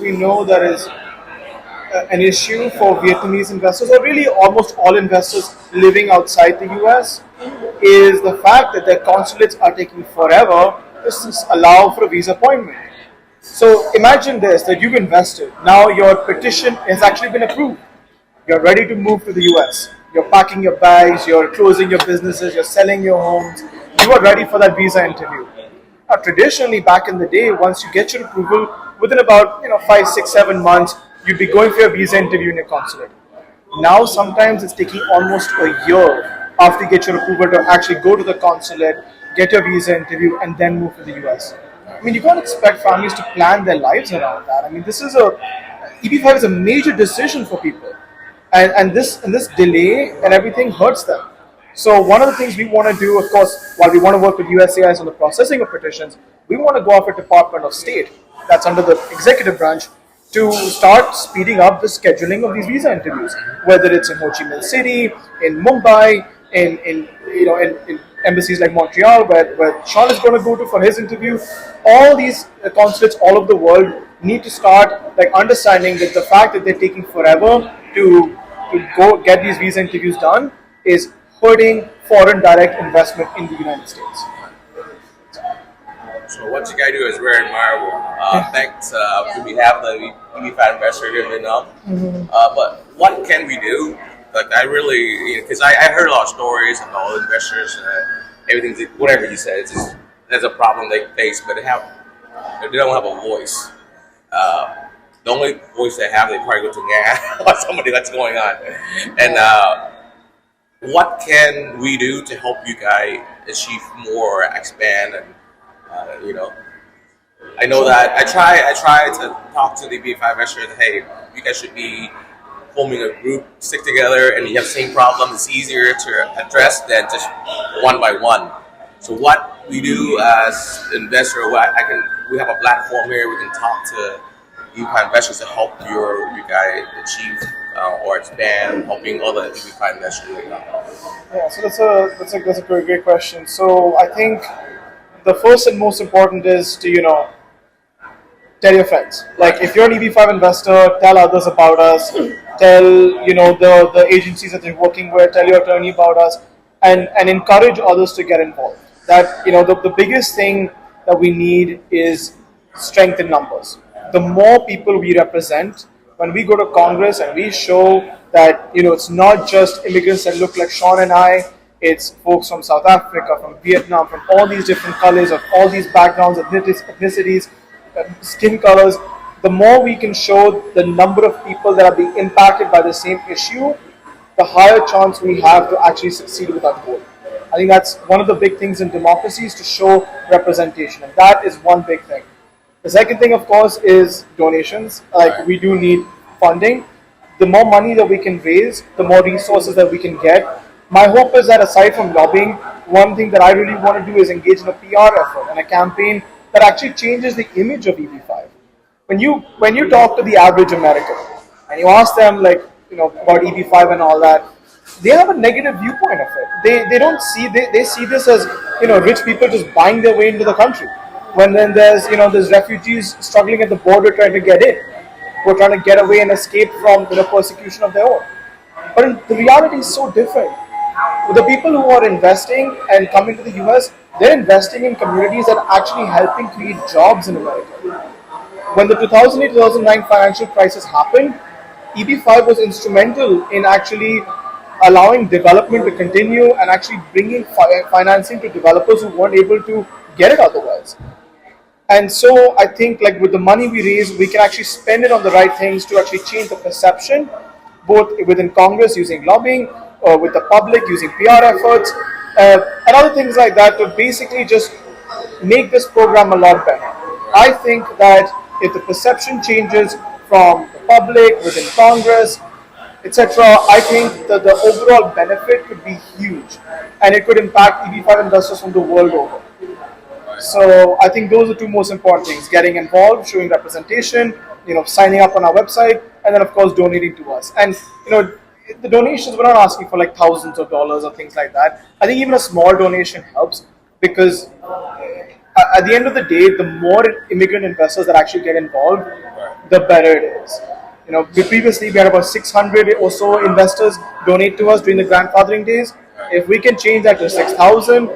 We know there is an issue for Vietnamese investors, or really almost all investors living outside the US, is the fact that their consulates are taking forever to allow for a visa appointment. So imagine this, that you've invested. Now your petition has actually been approved. You're ready to move to the US. You're packing your bags, you're closing your businesses, you're selling your homes. You are ready for that visa interview. Now, traditionally, back in the day, once you get your approval, within about 5, 6, 7 months, you'd be going for your visa interview in your consulate. Now, sometimes it's taking almost a year after you get your approval to actually go to the consulate, get your visa interview, and then move to the US. I mean, you can't expect families to plan their lives around that. I mean, this is a EB-5 is a major decision for people, and this delay and everything hurts them. So one of the things we want to do, of course, while we want to work with USCIS on the processing of petitions, we want to go after Department of State, that's under the executive branch, to start speeding up the scheduling of these visa interviews, whether it's in Ho Chi Minh City, in Mumbai, in embassies like Montreal, where Sean is going to go to for his interview. All these consulates all over the world need to start understanding that the fact that they're taking forever to go get these visa interviews done is hurting foreign direct investment in the United States. So what you guys do is very admirable. Thanks we have the EB-5 investor here in Vietnam. But what can we do? Like I really, because I heard a lot of stories of all investors, everything, whatever you said, there's a problem they face, but they don't have a voice. The only voice they have, they probably go to Nga or somebody that's going on. And what can we do to help you guys achieve more, expand, and I know that I try to talk to the B5 investors. Hey, you guys should be forming a group, stick together, and you have the same problem. It's easier to address than just one by one. So what we do as investor, we have a platform here. We can talk to EB-5 investors to help you guys achieve or expand, helping other EB-5 investors. Yeah, so that's a great question. So I think the first and most important is to tell your friends. Like if you're an EB-5 investor, tell others about us. Tell the agencies that you're working with. Tell your attorney about us, and encourage others to get involved. That the biggest thing that we need is strength in numbers. The more people we represent, when we go to Congress and we show that it's not just immigrants that look like Sean and I, it's folks from South Africa, from Vietnam, from all these different colors, of all these backgrounds, ethnicities, skin colors. The more we can show the number of people that are being impacted by the same issue, the higher chance we have to actually succeed with our goal. I think that's one of the big things in democracy, is to show representation, and that is one big thing. The second thing, of course, is donations. Like we do need funding. The more money that we can raise, the more resources that we can get. My hope is that aside from lobbying, one thing that I really want to do is engage in a PR effort and a campaign that actually changes the image of EB-5. When you talk to the average American and you ask them about EB-5 and all that, they have a negative viewpoint of it. They don't see they see this as rich people just buying their way into the country. When then there's refugees struggling at the border trying to get in, who are trying to get away and escape from persecution of their own. But the reality is so different. The people who are investing and coming to the US, they're investing in communities that are actually helping create jobs in America. When the 2008-2009 financial crisis happened, EB-5 was instrumental in actually allowing development to continue and actually bringing financing to developers who weren't able to get it otherwise. And so I think with the money we raise, we can actually spend it on the right things to actually change the perception, both within Congress using lobbying, or with the public using PR efforts, and other things like that, to basically just make this program a lot better. I think that if the perception changes from the public, within Congress, etc., I think that the overall benefit could be huge, and it could impact EB-5 investors from the world over. So I think those are two most important things: getting involved, showing representation, signing up on our website, and then of course donating to us. And the donations, we're not asking for thousands of dollars or things like that. I think even a small donation helps, because at the end of the day, the more immigrant investors that actually get involved, the better it is. Previously we had about 600 or so investors donate to us during the grandfathering days. If we can change that to 6,000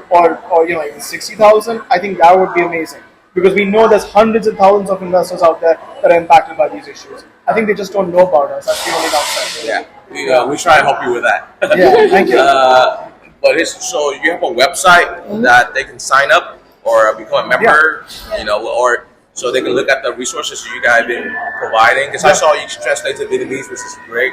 or even 60,000, I think that would be amazing. Because we know there's hundreds and thousands of investors out there that are impacted by these issues. I think they just don't know about us. That's the only downside. Yeah, we try to help you with that. Yeah, thank you. So you have a website that they can sign up or become a member, or so they can look at the resources you guys have been providing. Because I saw you translate to Vietnamese, which is great.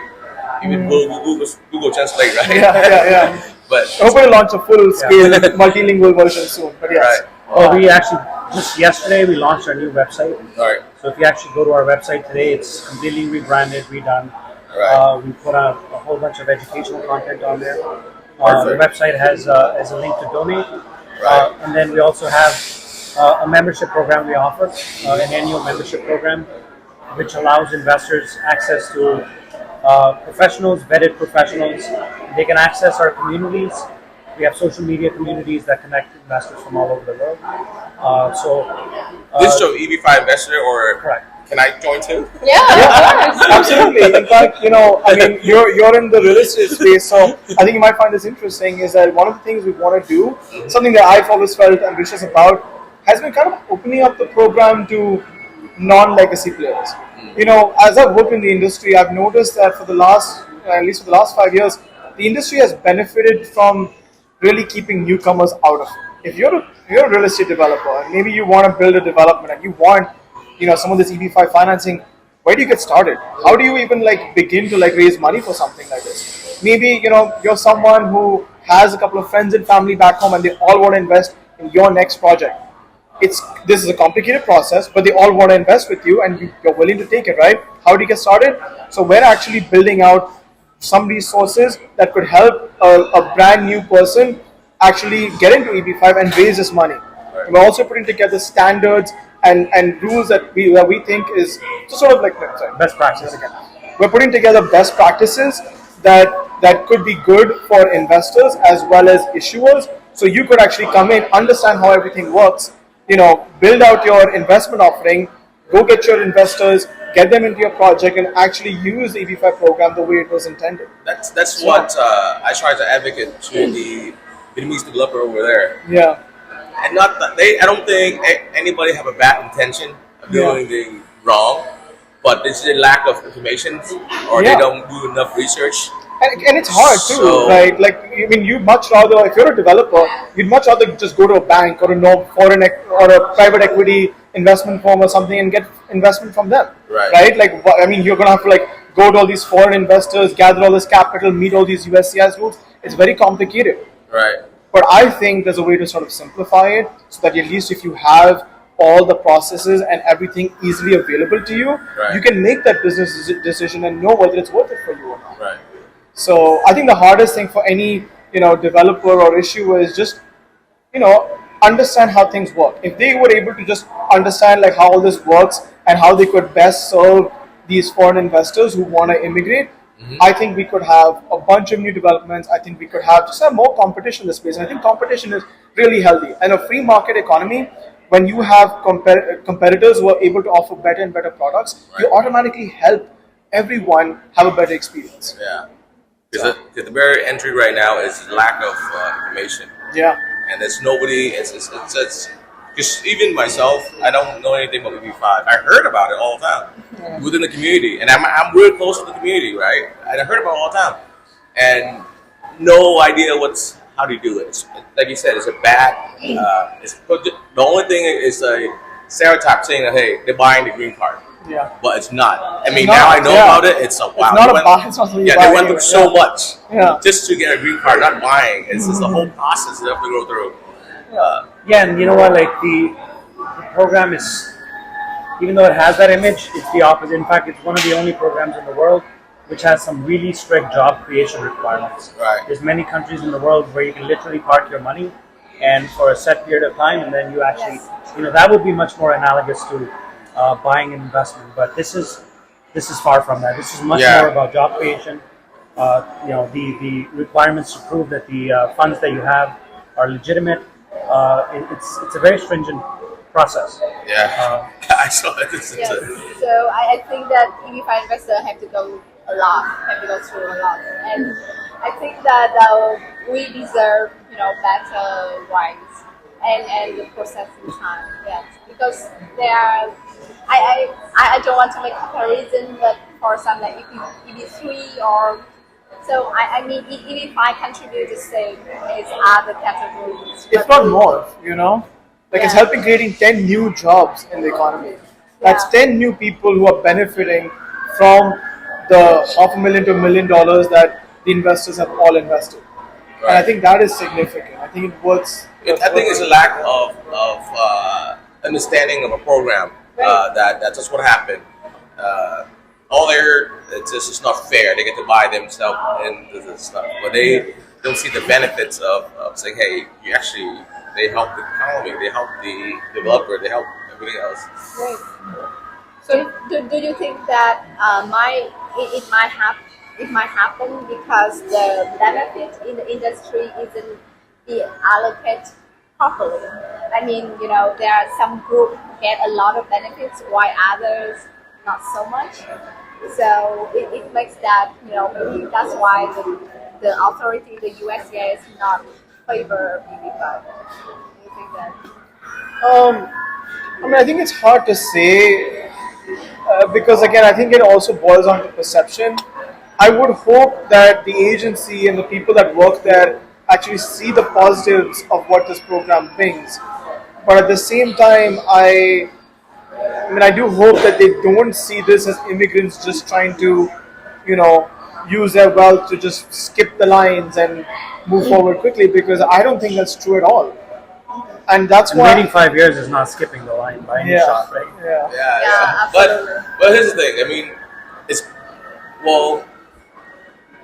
Even Google Translate, right? Yeah. But hopefully launch a full-scale multilingual version soon. But yes. Right. We actually just yesterday we launched our new website. Right. So if you actually go to our website today, it's completely rebranded, redone. Right. We put a whole bunch of educational content on there. The website has a link to donate, and then we also have a membership program we offer, an annual membership program, which allows investors access to professionals, vetted professionals. They can access our communities. We have social media communities that connect investors from all over the world. This show EB-5 investor, or correct. Can I join too? Yeah, of course. Absolutely. In fact, you're in the real estate space, so I think you might find this interesting. Is that one of the things we want to do, something that I've always felt ambitious about, has been kind of opening up the program to non-legacy players. As I've worked in the industry, I've noticed that at least for the last 5 years, the industry has benefited from really keeping newcomers out of it. If you're a real estate developer and maybe you want to build a development and you want some of this EB-5 financing, where do you get started? How do you even begin to raise money for something like this? Maybe you're someone who has a couple of friends and family back home and they all want to invest in your next project. This is a complicated process, but they all want to invest with you and you're willing to take it, right? How do you get started? So we're actually building out some resources that could help a brand new person actually get into EB-5 and raise this money. Right. We're also putting together standards and rules that we think is sort of best practices. We're putting together best practices that could be good for investors as well as issuers. So you could actually come in, understand how everything works, build out your investment offering, go get your investors, get them into your project, and actually use the EB-5 program the way it was intended. That's what I try to advocate to the Vietnamese developer over there. Yeah. And not that I don't think anybody have a bad intention of doing anything wrong, but it's a lack of information, or they don't do enough research. And it's hard too, right? You'd much rather, if you're a developer, you'd much rather just go to a bank or a private equity investment firm or something and get investment from them, right? You're gonna have to go to all these foreign investors, gather all this capital, meet all these USCIS rules. It's very complicated, right? But I think there's a way to sort of simplify it so that at least if you have all the processes and everything easily available to you, you can make that business decision and know whether it's worth it for you or not. Right. So I think the hardest thing for any developer or issuer is just understand how things work. If they were able to just understand how all this works and how they could best serve these foreign investors who want to immigrate, I think we could have a bunch of new developments. I think we could have more competition in this space. And I think competition is really healthy. And a free market economy, when you have competitors who are able to offer better and better products, you automatically help everyone have a better experience. Yeah. Because the barrier entry right now is lack of information. Yeah. And there's nobody, it's just even myself, I don't know anything about EB-5. I heard about it all the time within the community. And I'm real close to the community, right? And I heard about it all the time. And no idea how do you do it. It's, like you said, it's a bad, the only thing is a stereotype saying that, hey, they're buying the green card. Yeah. But it's not. Now I know about it. It's a wow. It's not a buy. It's not something you buy. They went through so much just to get a green card, not buying. It's just the whole process they have to go through. And you know what? The program is, even though it has that image, it's the opposite. In fact, it's one of the only programs in the world which has some really strict job creation requirements. Right. There's many countries in the world where you can literally park your money and for a set period of time, and then you actually, that would be much more analogous to buying an investment. But this is far from that. This is much more about job creation. The requirements to prove that the funds that you have are legitimate, It's a very stringent process. Yeah, I saw it. Yes. So I think that EB-5 investor have to go through a lot, and I think that we deserve better rights and the processing time. Yes, because there are. I don't want to make comparison, but for some like EB3 or so I mean EB5 contribute the same as other categories. If not more, Like it's helping creating 10 new jobs in the economy. That's 10 new people who are benefiting from the $500,000 to $1 million that the investors have all invested. And I think that is significant. I think it works. I think it's a lack of understanding of a program that's just what happened. It's just not fair. They get to buy themselves into this stuff, but they don't see the benefits of saying, hey, they help the economy, they help the developer, they help everything else. Right. So do you think that it might happen because the benefit in the industry isn't being allocated properly? I mean, there are some groups get a lot of benefits while others not so much. So it makes that, maybe that's why the authority, the USDA, is not favor EB-5. Do you think that? I think it's hard to say because again, I think it also boils down to perception. I would hope that the agency and the people that work there actually see the positives of what this program brings. But at the same time, I do hope that they don't see this as immigrants just trying to, use their wealth to just skip the lines and move forward quickly, because I don't think that's true at all. And that's why waiting 5 years is not skipping the line by any shot, right? Yeah, absolutely. But here's the thing. I mean,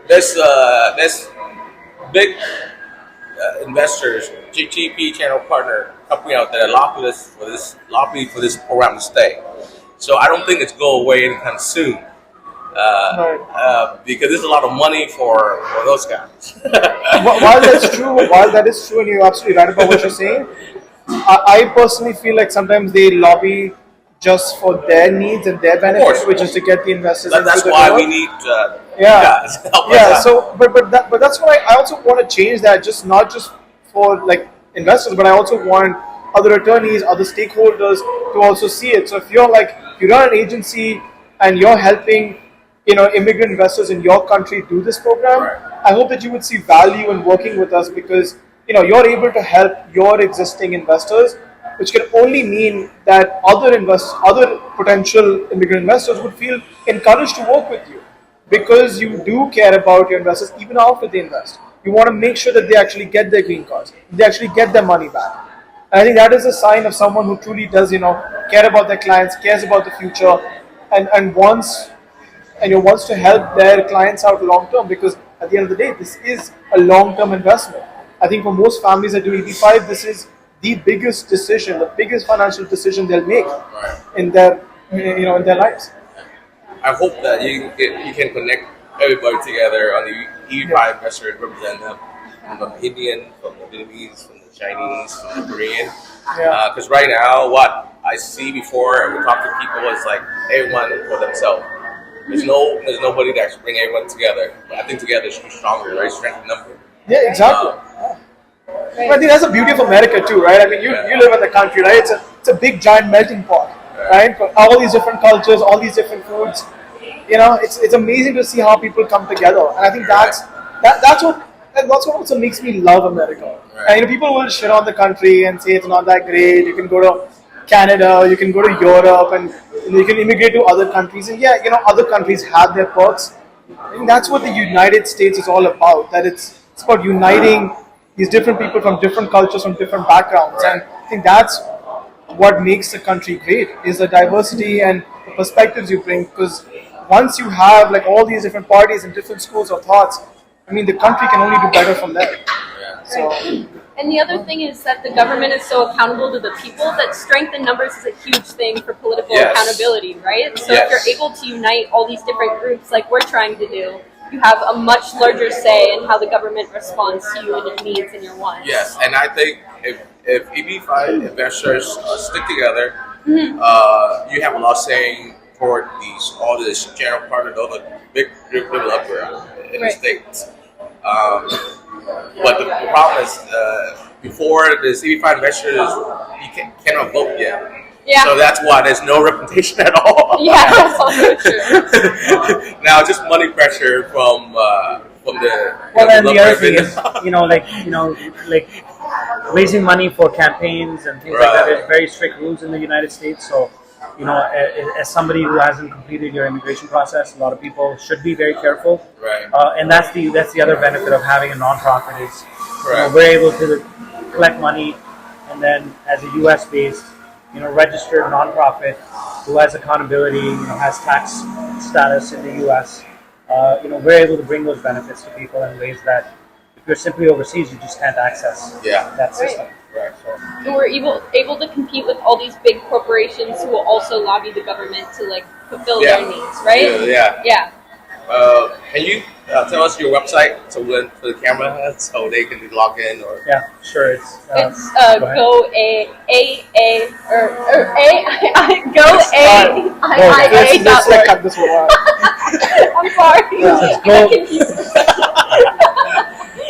there's big investors, GP channel partner company out there that lobby for this program to stay. So I don't think it's go away anytime soon. Because there's a lot of money for those guys. While that is true, and you're absolutely right about what you're saying, I personally feel like sometimes they lobby just for their needs and their benefits, which is to get the investors. That's why we need guys. So, but that's why I also want to change that. Not just for like investors, but I also want other attorneys, other stakeholders to also see it. So if you run an agency and you're helping immigrant investors in your country do this program, I hope that you would see value in working with us, because you're able to help your existing investors, which can only mean that other potential immigrant investors would feel encouraged to work with you, because you do care about your investors even after they invest. You want to make sure that they actually get their green cards, they actually get their money back. And I think that is a sign of someone who truly does, care about their clients, cares about the future, and wants to help their clients out long term, because at the end of the day, this is a long-term investment. I think for most families that do EB-5, this is the biggest decision, the biggest financial decision they'll make in their lives. I hope that you can connect everybody together on the EB-5 investor and represent them from the Indian, from the Vietnamese, from the Chinese, from the Korean. Because right now, what I see before and we talk to people is like everyone for themselves. There's nobody that can bring everyone together. But I think together is stronger, right? Strength in number. Yeah, exactly. I think that's the beauty of America too, right? I mean, you live in the country, right? It's a big giant melting pot, right? For all these different cultures, all these different foods. It's amazing to see how people come together, and I think that's what also makes me love America. Right. And people will shit on the country and say it's not that great. You can go to Canada, you can go to Europe, and you can immigrate to other countries. And other countries have their perks. I think that's what the United States is all about. That it's about uniting these different people from different cultures, from different backgrounds. And I think that's what makes the country great, is the diversity and the perspectives you bring. Because once you have all these different parties and different schools of thoughts, I mean, the country can only do better from there. So. And the other thing is that the government is so accountable to the people that strength in numbers is a huge thing for political accountability, right? So if you're able to unite all these different groups like we're trying to do, you have a much larger say in how the government responds to you and your needs and your wants. Yes, and I think if EB-5 investors stick together, you have a lot saying for all this general partner, all the big developer in the States. But the problem is, before this EB-5 investors, you cannot vote yet. Yeah. So that's why there's no representation at all. Yeah, that's also true. Now just money pressure from the Well, and the developer other thing is, like raising money for campaigns and things like that. There's very strict rules in the United States. So, as somebody who hasn't completed your immigration process, a lot of people should be very careful. Right. And that's the other benefit of having a nonprofit is Right. we're able to collect money, and then as a U.S. based, registered nonprofit who has accountability, has tax status in the U.S. We're able to bring those benefits to people in ways that if you're simply overseas, you just can't access that system. Right. So, We're able to compete with all these big corporations who will also lobby the government to fulfill their needs, right? Yeah. Can you tell us your website for the camera so they can log in or? yeah, sure. It's It's go ahead. go Let's cut this one out. I'm sorry. Let's go.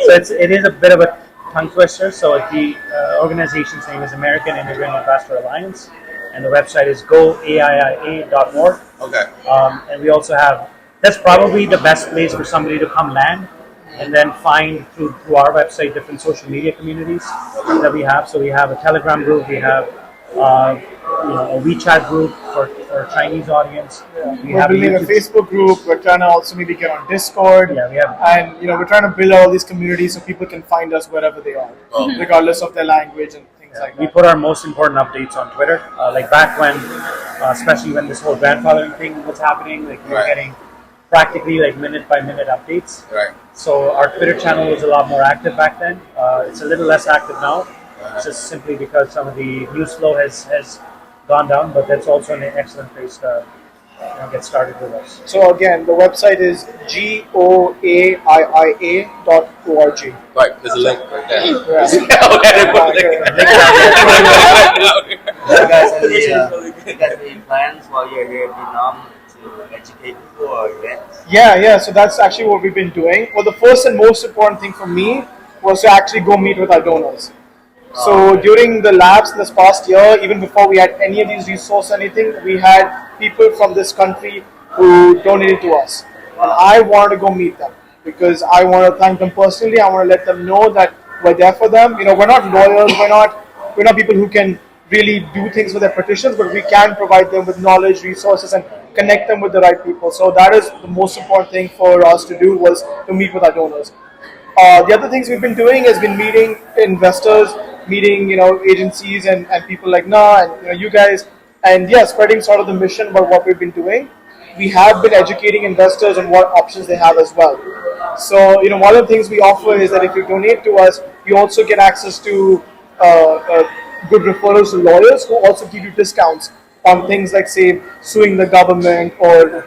So it is a bit of a tongue twister. So the organization's name is American Immigrant Investor Alliance, and the website is goaiia.org. Okay. And we also have, that's probably the best place for somebody to come land and then find through our website different social media communities that we have. So we have a Telegram group, we have a WeChat group for Chinese audience. We We're have building a YouTube- Facebook group. We're trying to also maybe get on Discord. Yeah, we have. And we're trying to build all these communities so people can find us wherever they are, regardless of their language and things like We that. put our most important updates on Twitter. Like back when, especially when this whole grandfathering thing was happening, we were Right. getting practically minute by minute updates. Right. So our Twitter channel was a lot more active back then. It's a little less active now, just simply because some of the news flow has gone down. But that's also an excellent place to get started with us. So again, the website is goaiia.org. Right. There's a link right there. Yeah. You guys any plans while you're here in Vietnam to educate people or events? Yeah. So that's actually what we've been doing. Well, the first and most important thing for me was to actually go meet with our donors. So during the labs in this past year, even before we had any of these resources or anything, we had people from this country who donated to us. And I wanted to go meet them because I want to thank them personally. I want to let them know that we're there for them. We're not lawyers, we're not people who can really do things with their petitions, but we can provide them with knowledge, resources, and connect them with the right people. So that is the most important thing for us to do, was to meet with our donors. The other things we've been doing has been meeting investors, meeting agencies and people like Na and you guys, and spreading sort of the mission about what we've been doing. We have been educating investors on what options they have as well. So one of the things we offer is that if you donate to us, you also get access to good referrals to lawyers who also give you discounts on things like, say, suing the government or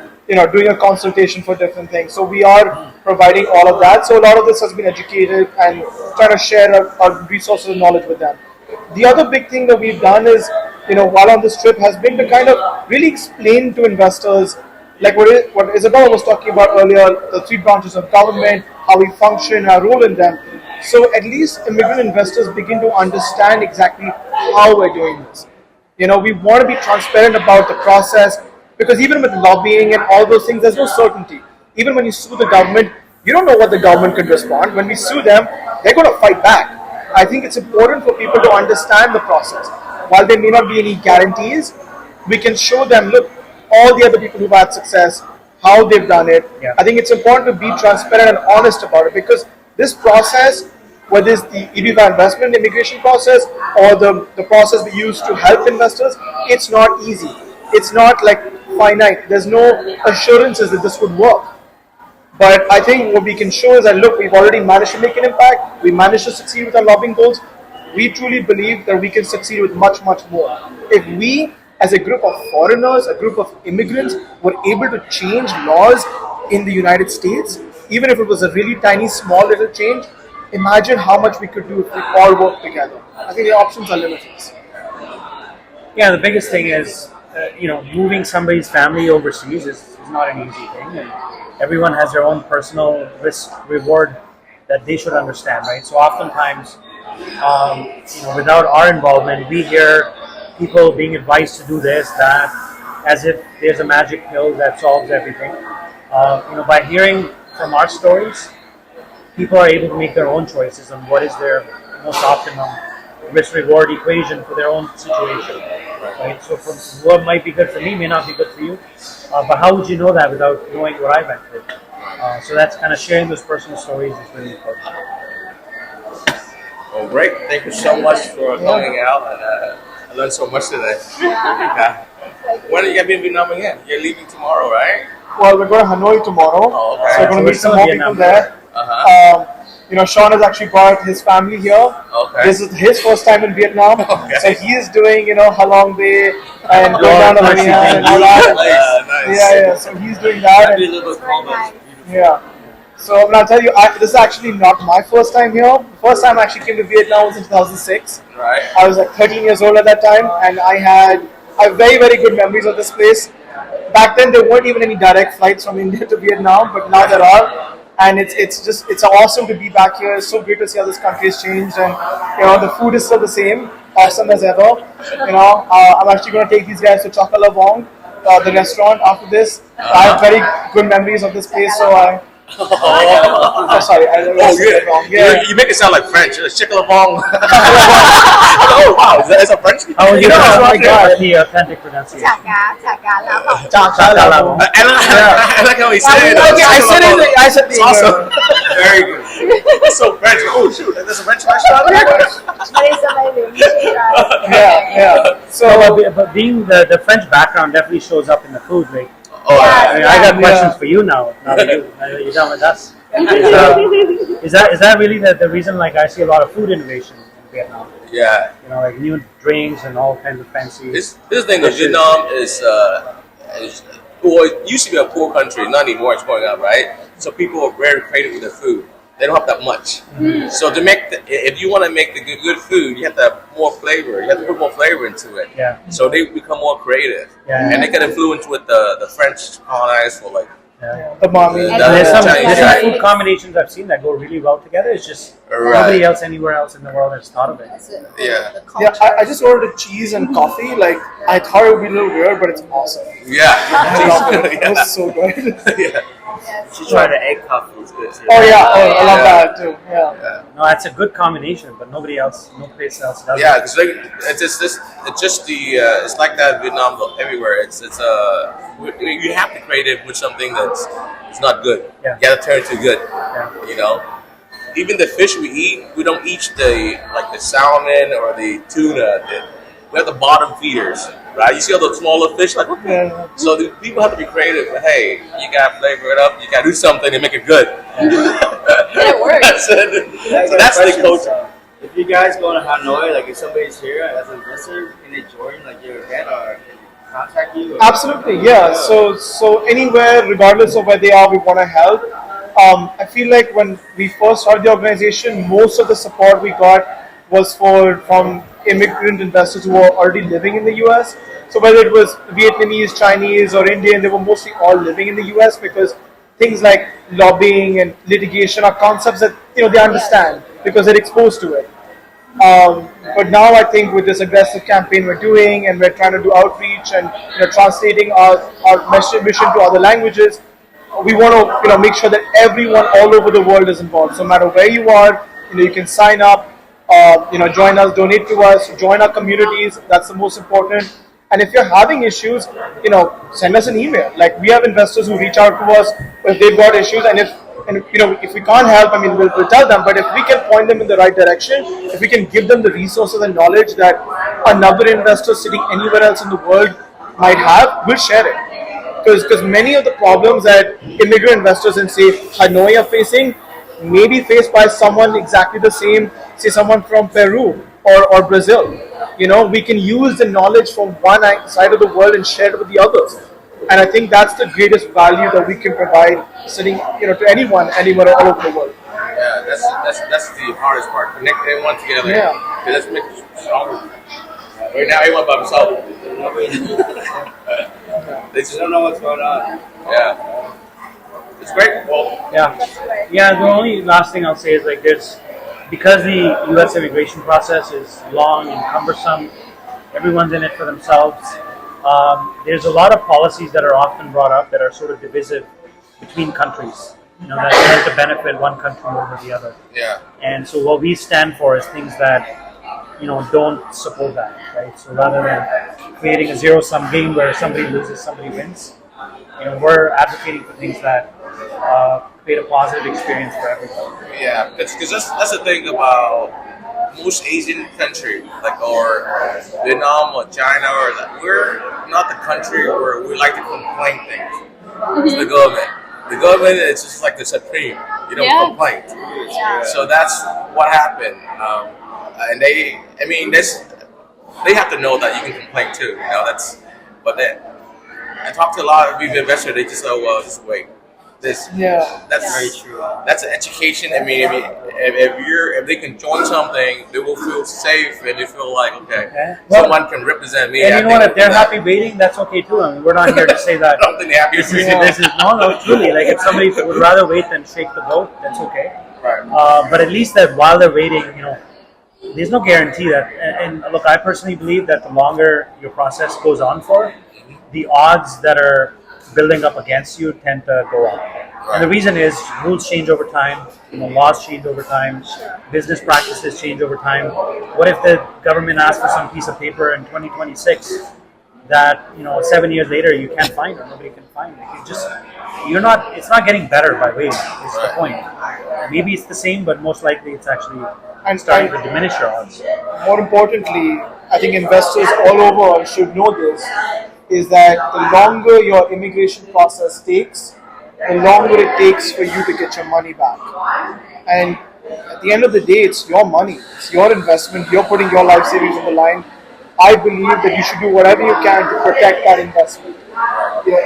doing a consultation for different things. So we are providing all of that. So a lot of this has been educated and trying to share our resources and knowledge with them. The other big thing that we've done is, while on this trip, has been to kind of really explain to investors, like what Isabella was talking about earlier, the three branches of government, how we function, our role in them. So at least immigrant investors begin to understand exactly how we're doing this. We want to be transparent about the process, because even with lobbying and all those things, there's no certainty. Even when you sue the government, you don't know what the government could respond. When we sue them, they're going to fight back. I think it's important for people to understand the process. While there may not be any guarantees, we can show them, look, all the other people who've had success, how they've done it. Yeah. I think it's important to be transparent and honest about it, because this process, whether it's the EB-5 investment immigration process or the process we use to help investors, it's not easy. It's not like finite. There's no assurances that this would work. But I think what we can show is that, look, we've already managed to make an impact. We managed to succeed with our lobbying goals. We truly believe that we can succeed with much, much more. If we, as a group of foreigners, a group of immigrants, were able to change laws in the United States, even if it was a really tiny, small little change, imagine how much we could do if we all work together. I think the options are limitless. Yeah, the biggest thing is, moving somebody's family overseas is not an easy thing, and everyone has their own personal risk reward that they should understand, right? So oftentimes, without our involvement, we hear people being advised to do this, that, as if there's a magic pill that solves everything. By hearing from our stories, people are able to make their own choices on what is their most optimum risk-reward equation for their own situation. Right? So what might be good for me may not be good for you. But how would you know that without knowing what I went through? So that's kind of sharing those personal stories is really important. Well, great. Thank you so much for coming out, and I learned so much today. Yeah. When are you going to be in Vietnam again? You're leaving tomorrow, right? Well, we're going to Hanoi tomorrow, Oh, okay. so we're going to meet some more people there. Sean has actually brought his family here. Okay. This is his first time in Vietnam, Okay. so he is doing, Halong Bay and going down to Hoi An and all that. Nice. Yeah. So he's doing that. Maybe a And, little bit Very cold, but nice. yeah. So I'm gonna tell you, this is actually not my first time here. The first time I actually came to Vietnam was in 2006. Right. I was like 13 years old at that time, and I have very, very good memories of this place. Back then, there weren't even any direct flights from India to Vietnam, but now there are, and it's awesome to be back here. It's so great to see how this country has changed, and the food is still the same, awesome as ever. I'm actually going to take these guys to Chakala Vong, the restaurant, after this. I have very good memories of this place, so I. Oh, sorry, I said that wrong. Yeah. You make it sound like French. Chick-a-la-bong. Oh, wow. Is that French? How would you Oh my God. the authentic pronunciation? Chả cá lá bỏng. Chakala. I like how he said it. Okay, I said the It's awesome. Very good. It's so French. Oh, shoot. There's a French restaurant here? But it's amazing, right? Yeah. So, But being the French background definitely shows up in the food, right? Oh, I mean, I got Yeah. questions for you now that you're done with us. Is that really the reason? Like, I see a lot of food innovation in Vietnam. yeah. Like new drinks and all kinds of fancy. This thing with Vietnam is well, it used to be a poor country, not anymore. It's going up, right? So people are very creative with their food. They don't have that much. So to make if you want to make the good food, you have to have more flavor. You have to put more flavor into it. Yeah. So they become more creative, Yeah. and they get influenced with the French colonized for like. Yeah. the mommy. And There's some Chinese, food combinations I've seen that go really well together. It's just Right. nobody else anywhere else in the world has thought of it. Yeah. The Yeah, culture. I just ordered a cheese and coffee. Like, I thought it would be a little weird, but it's awesome. It Yeah. was so good. Yeah. Yes. you try the egg coffee, it's good too. Oh yeah, I love Yeah. that too. Yeah. No, it's a good combination, but no place else does Yeah, it. because it's just the it's like that in Vietnam everywhere. You have to create it with something that's it's not good. Yeah. You got to turn it to good. Yeah. Even the fish we eat, we don't eat the salmon or the tuna. We have the bottom feeders, right? You see all the smaller fish, like what the- Yeah. So the people have to be creative. But hey, you got to flavor it up. You got to do something to make it good. And it works. So that's the culture. If you guys go to Hanoi, like if somebody's here as an investor, can they join like your event or contact you? Or Absolutely, yeah. So anywhere, regardless of where they are, we want to help. I feel like when we first started the organization, most of the support we got was from immigrant investors who were already living in the US. So whether it was Vietnamese, Chinese, or Indian, they were mostly all living in the US because things like lobbying and litigation are concepts that they understand because they're exposed to it. But now I think with this aggressive campaign we're doing, and we're trying to do outreach and translating our mission to other languages, we want to make sure that everyone all over the world is involved. So no matter where you are, you can sign up, join us, donate to us, join our communities. That's the most important. And if you're having issues, send us an email. Like, we have investors who reach out to us if they've got issues, and if we can't help, we'll tell them. But if we can point them in the right direction, if we can give them the resources and knowledge that another investor sitting anywhere else in the world might have, we'll share it. Because many of the problems that immigrant investors in, say, Hanoi are facing may be faced by someone exactly the same, say someone from Peru or Brazil. We can use the knowledge from one side of the world and share it with the others. And I think that's the greatest value that we can provide sitting, to anyone, anywhere all over the world. Yeah, Yeah, that's the hardest part. Connect everyone together. Yeah. Because that's makes it stronger. Right now, everyone by himself. They just don't know what's going on. Yeah. It's great. Well, Yeah. The only last thing I'll say is like because the U.S. immigration process is long and cumbersome. Everyone's in it for themselves. There's a lot of policies that are often brought up that are sort of divisive between countries. That tend to benefit one country over the other. yeah. And so what we stand for is things that, don't support that, right? So rather than creating a zero-sum game where somebody loses, somebody wins, we're advocating for things that create a positive experience for everyone. Yeah, because that's the thing about most Asian country, or Vietnam or China, or that we're not the country where we like to complain things. It's the government. The government is just like the supreme, complaint. Yeah. So that's what happened. And they have to know that you can complain too. But then I talked to a lot of people investors. They just say, well, just wait. That's very true. That's an education. If they can join something, they will feel safe and they feel like someone can represent me. And you know what? If they're happy waiting, that's okay too. We're not here to say that. I don't think they're happy waiting. This is no, truly. Like if somebody would rather wait than shake the boat, that's okay. Right. But at least that while they're waiting, there's no guarantee that. And look, I personally believe that the longer your process goes on for, the odds that are building up against you tend to go up. Right. And the reason is rules change over time, laws change over time, business practices change over time. What if the government asks for some piece of paper in 2026 that 7 years later you can't find or nobody can find it? It's not getting better by waiting. Is the point? Maybe it's the same, but most likely it's actually starting to diminish your odds. More importantly, I think investors all over should know this, is that the longer your immigration process takes, the longer it takes for you to get your money back. And at the end of the day, it's your money, it's your investment, you're putting your life savings on the line. I believe that you should do whatever you can to protect that investment.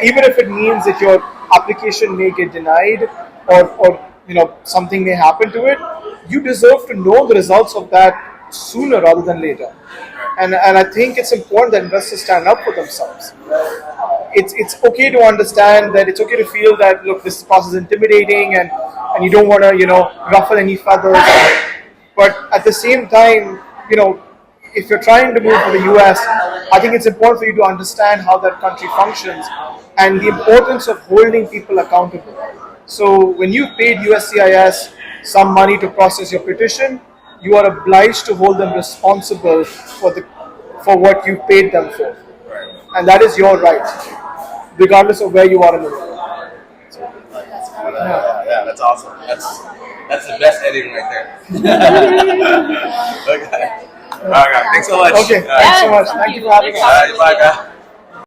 Even if it means that your application may get denied or something may happen to it, you deserve to know the results of that sooner rather than later. And I think it's important that investors stand up for themselves. It's okay to understand that it's okay to feel that, look, this process is intimidating and you don't want to, ruffle any feathers. But at the same time, if you're trying to move to the US, I think it's important for you to understand how that country functions and the importance of holding people accountable. So when you've paid USCIS some money to process your petition, you are obliged to hold them responsible for what you paid them for. And that is your right, regardless of where you are in the world. Yeah, that's awesome. That's the best editing right there. Okay. All right, thanks so much. Okay, thanks so much. Thank you for having us. Bye, guys.